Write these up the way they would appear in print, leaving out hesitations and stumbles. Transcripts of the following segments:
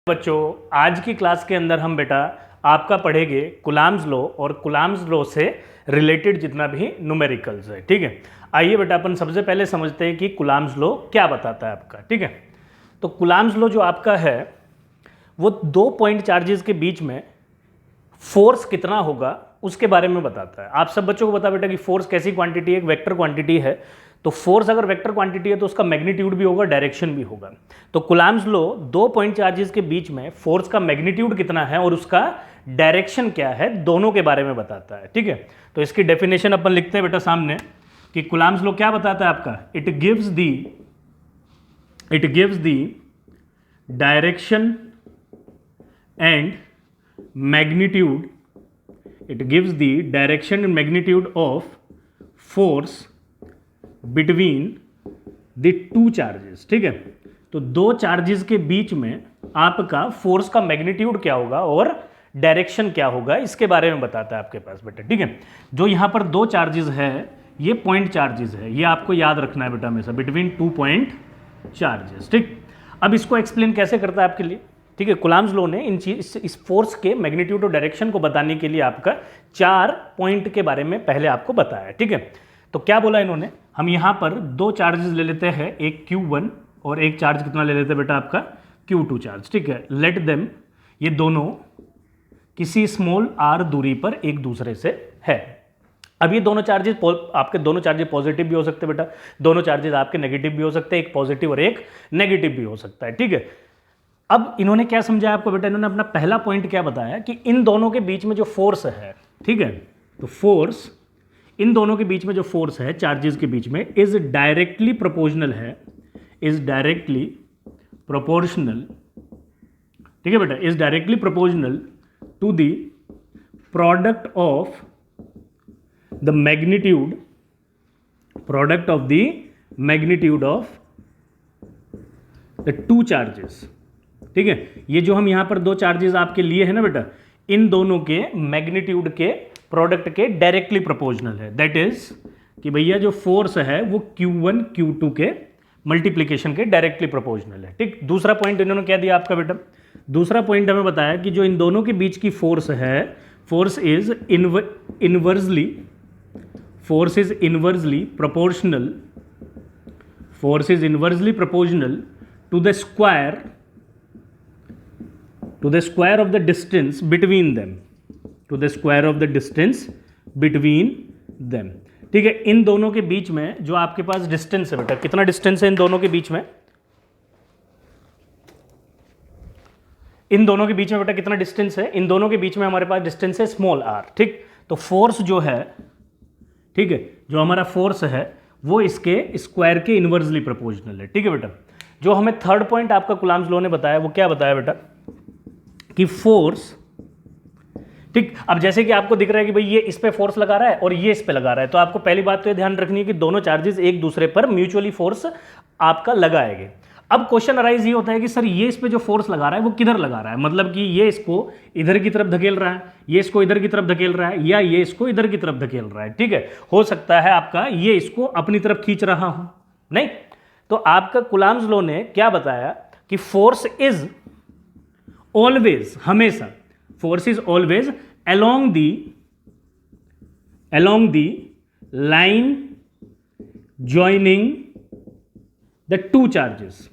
बच्चों, आज की क्लास के अंदर हम बेटा आपका पढ़ेंगे कुलाम्स लॉ और कुलाम्स लॉ से रिलेटेड जितना भी न्यूमेरिकल्स है। ठीक है, आइए बेटा अपन सबसे पहले समझते हैं कि कुलाम्स लॉ क्या बताता है आपका। ठीक है, तो कुलाम्स लॉ जो आपका है वो 2 पॉइंट चार्जेस के बीच में फोर्स कितना होगा उसके बारे में बताता है। आप सब बच्चों को पता बेटा कि फोर्स कैसी क्वांटिटी है, एक वेक्टर क्वांटिटी है। तो फोर्स अगर वेक्टर क्वांटिटी है तो उसका मैग्नीट्यूड भी होगा, डायरेक्शन भी होगा। तो कुलाम्स लॉ 2 पॉइंट चार्जेस के बीच में फोर्स का मैग्नीट्यूड कितना है और उसका डायरेक्शन क्या है, दोनों के बारे में बताता है। ठीक है, तो इसकी डेफिनेशन अपन लिखते हैं बेटा सामने कि कुलाम्स लॉ क्या बताता है आपका। It gives the direction and magnitude, it gives the direction and magnitude of force between the two charges। ठीक है, तो दो चार्जेस के बीच में आपका फोर्स का मैग्नीट्यूड क्या होगा और डायरेक्शन क्या होगा इसके बारे में बताता है आपके पास बेटा। ठीक है, जो यहाँ पर दो चार्जेस है ये पॉइंट चार्जेस है, ये आपको याद रखना है बेटा हमेशा, बिटवीन 2 पॉइंट चार्जेस। ठीक, अब इसको एक्सप्लेन कैसे करता है आपके लिए। ठीक है, कुलाम्स लॉ ने इस फोर्स के मैग्नीट्यूड और डायरेक्शन को बताने के लिए आपका 4 पॉइंट के बारे में पहले आपको बताया। ठीक है, तो क्या बोला इन्होंने, हम यहाँ पर दो चार्जेस ले लेते हैं, एक Q1 और एक चार्ज कितना ले लेते हैं बेटा आपका Q2 चार्ज। ठीक है, लेट देम, ये दोनों किसी स्मॉल r दूरी पर एक दूसरे से है। अब ये दोनों चार्जेस आपके दोनों चार्जेस पॉजिटिव भी हो सकते हैं बेटा, दोनों चार्जेस आपके नेगेटिव भी हो सकते हैं, एक पॉजिटिव और एक नेगेटिव भी हो सकता है। ठीक है, अब इन्होंने क्या समझाया आपको बेटा, इन्होंने अपना पहला पॉइंट क्या बताया कि इन दोनों के बीच में जो फोर्स है, ठीक है, तो फोर्स इन दोनों के बीच में जो फोर्स है चार्जेस के बीच में इज डायरेक्टली प्रोपोर्शनल है, इज डायरेक्टली प्रोपोर्शनल। ठीक है बेटा, is directly proportional to the product of the magnitude of the two charges. ठीक है, ये जो हम यहां पर दो चार्जेस आपके लिए है ना बेटा, इन दोनों के मैग्नीट्यूड के प्रोडक्ट के डायरेक्टली प्रोपोर्शनल है। दैट इज कि भैया जो फोर्स है वो Q1 Q2 के मल्टीप्लिकेशन के डायरेक्टली प्रोपोर्शनल है। ठीक, दूसरा पॉइंट इन्होंने क्या दिया आपका बेटा, दूसरा पॉइंट हमें बताया कि जो इन दोनों के बीच की फोर्स है, force is inversely proportional to the square of the distance between them. ठीक है, इन दोनों के बीच में जो आपके पास डिस्टेंस है बेटा, कितना डिस्टेंस है इन दोनों के बीच में, इन दोनों के बीच में बेटा कितना डिस्टेंस है, इन दोनों के बीच में हमारे पास डिस्टेंस है स्मॉल r। ठीक, तो फोर्स जो है, ठीक है, जो हमारा फोर्स है वो इसके स्क्वायर के इनवर्सली प्रोपोर्शनल है। ठीक है बेटा, जो हमें थर्ड पॉइंट आपका कुलाम्स लॉ ने बताया वो क्या बताया बेटा कि फोर्स, ठीक, अब जैसे कि आपको दिख रहा है कि भाई ये इस पे फोर्स लगा रहा है और ये इस पे लगा रहा है, तो आपको पहली बात तो ये ध्यान रखनी है कि दोनों चार्जेस एक दूसरे पर म्यूचुअली फोर्स आपका लगाएंगे। अब क्वेश्चन अराइज ये होता है कि सर ये इस पे जो फोर्स लगा रहा है वो किधर लगा रहा है, मतलब कि ये इसको इधर की तरफ धकेल रहा है, ये इसको इधर की तरफ धकेल रहा है, या ये इसको इधर की तरफ धकेल रहा है। ठीक है, हो सकता है आपका ये इसको अपनी तरफ खींच रहा हो, नहीं, तो आपका कुलाम्स लॉ ने क्या बताया कि फोर्स इज ऑलवेज, हमेशा force is always along the line joining the two charges।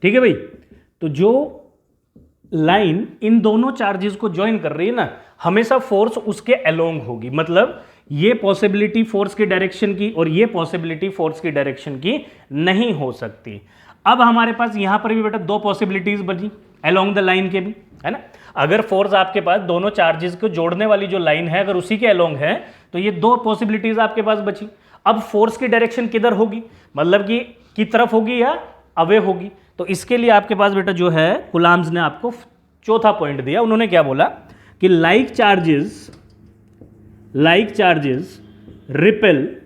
ठीक है भाई, तो जो लाइन इन दोनों चार्जेस को ज्वाइन कर रही है ना, हमेशा फोर्स उसके अलोंग होगी, मतलब ये पॉसिबिलिटी फोर्स की डायरेक्शन की और ये पॉसिबिलिटी फोर्स की डायरेक्शन की नहीं हो सकती। अब हमारे पास यहां पर भी बेटा दो पॉसिबिलिटीज बची अलोंग द लाइन के भी, है ना। अगर फोर्स आपके पास दोनों चार्जेस को जोड़ने वाली जो लाइन है अगर उसी के अलोंग है तो ये दो पॉसिबिलिटीज आपके पास बची। अब फोर्स की डायरेक्शन किधर होगी, मतलब कि तरफ होगी या अवे होगी, तो इसके लिए आपके पास बेटा जो है कुलाम्स ने आपको चौथा पॉइंट दिया। उन्होंने क्या बोला कि like charges repel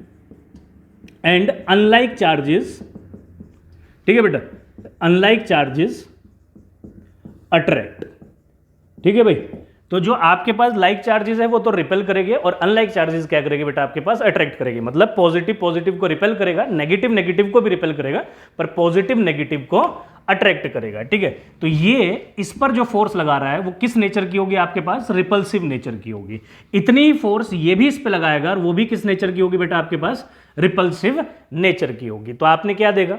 and unlike charges, ठीक है बेटा, अनलाइक चार्जेस अट्रैक्ट। ठीक है भाई, तो जो आपके पास लाइक चार्जेस है वो तो रिपेल करेंगे और अनलाइक चार्जेस क्या करेंगे बेटा आपके पास अट्रैक्ट करेंगे। मतलब पॉजिटिव पॉजिटिव को रिपेल करेगा, नेगेटिव नेगेटिव को भी रिपेल करेगा, पर पॉजिटिव नेगेटिव को अट्रैक्ट करेगा, ठीक है। तो ये इस पर जो फोर्स लगा रहा है वो किस नेचर की होगी आपके पास, रिपल्सिव नेचर की होगी। इतनी ही फोर्स ये भी इस पे लगाएगा और वो भी किस नेचर की होगी बेटा आपके पास, रिपल्सिव नेचर की होगी। तो आपने क्या देगा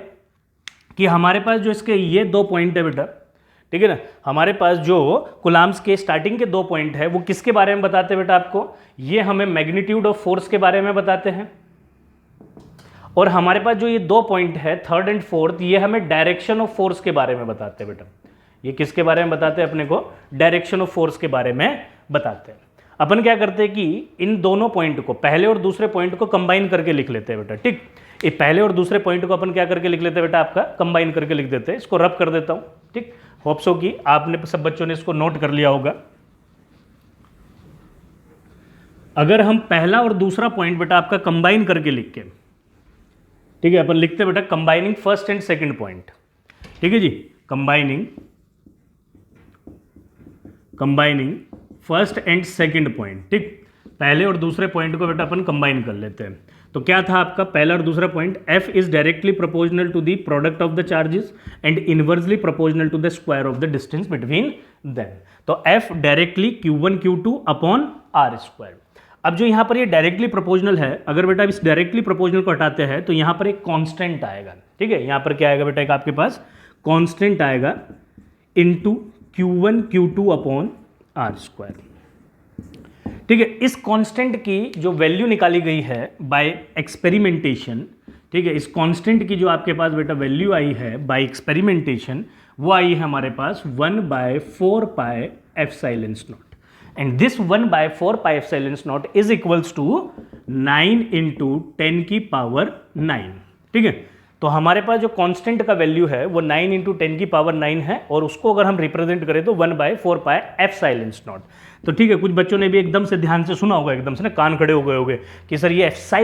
कि हमारे पास जो इसके ये 2 पॉइंट है बेटा, ठीक है ना, हमारे पास जो कुलाम्स के स्टार्टिंग के 2 पॉइंट है वो किसके बारे में बताते हैं बेटा आपको, ये हमें मैग्नीट्यूड ऑफ फोर्स के बारे में बताते हैं। और हमारे पास जो ये 2 पॉइंट है 3rd एंड 4th, ये हमें डायरेक्शन ऑफ फोर्स के बारे में बताते हैं बेटा। ये किसके बारे में बताते हैं अपने को, डायरेक्शन ऑफ फोर्स के बारे में बताते हैं। अपन क्या करते हैं कि इन दोनों पॉइंट को, पहले और दूसरे पॉइंट को कंबाइन करके लिख लेते हैं बेटा, ठीक। ये पहले और दूसरे पॉइंट को अपन क्या करके लिख लेते हैं बेटा, आपका कंबाइन करके लिख देते हैं। इसको रब कर देता हूं, ठीक। होप्स हो कि आपने सब बच्चों ने इसको नोट कर लिया होगा। अगर हम पहला और दूसरा पॉइंट बेटा आपका कंबाइन करके लिख के, ठीक है, अपन लिखते हैं बेटा combining first and second point, ठीक है जी, combining first and second point, ठीक। पहले और दूसरे पॉइंट को बेटा अपन कंबाइन कर लेते हैं। तो क्या था आपका पहला और दूसरा point, F is directly proportional to the product of the charges and inversely proportional to the square of the distance between them. तो F directly Q1 Q2 upon R square. अब जो यहाँ पर ये डायरेक्टली प्रोपोर्शनल है, अगर बेटा इस डायरेक्टली प्रोपोर्शनल को हटाते हैं तो यहाँ पर एक कांस्टेंट आएगा, ठीक है। यहाँ पर क्या आएगा बेटा, एक आपके पास कांस्टेंट आएगा into Q1 Q2 upon R square, ठीक है। इस कांस्टेंट की जो वैल्यू निकाली गई है बाय एक्सपेरिमेंटेशन, ठीक है, इस कांस्टेंट की जो आपके पास बेटा वैल्यू आई है बाय एक्सपेरिमेंटेशन, वो आई है हमारे पास 1/4 pi epsilon naught. And this 1/4 pi epsilon naught is equals to 9 × 10 की पावर 9, ठीक है। तो हमारे पास जो कांस्टेंट का वैल्यू है वो 9 × 10 की पावर 9 है, और उसको अगर हम रिप्रेजेंट करें तो 1/4 पाई एप्सिलॉन नॉट। तो ठीक है, कुछ बच्चों ने भी एकदम से ध्यान से सुना होगा, एकदम से ना कान खड़े हो गए होंगे कि सर ये एप्सिलॉन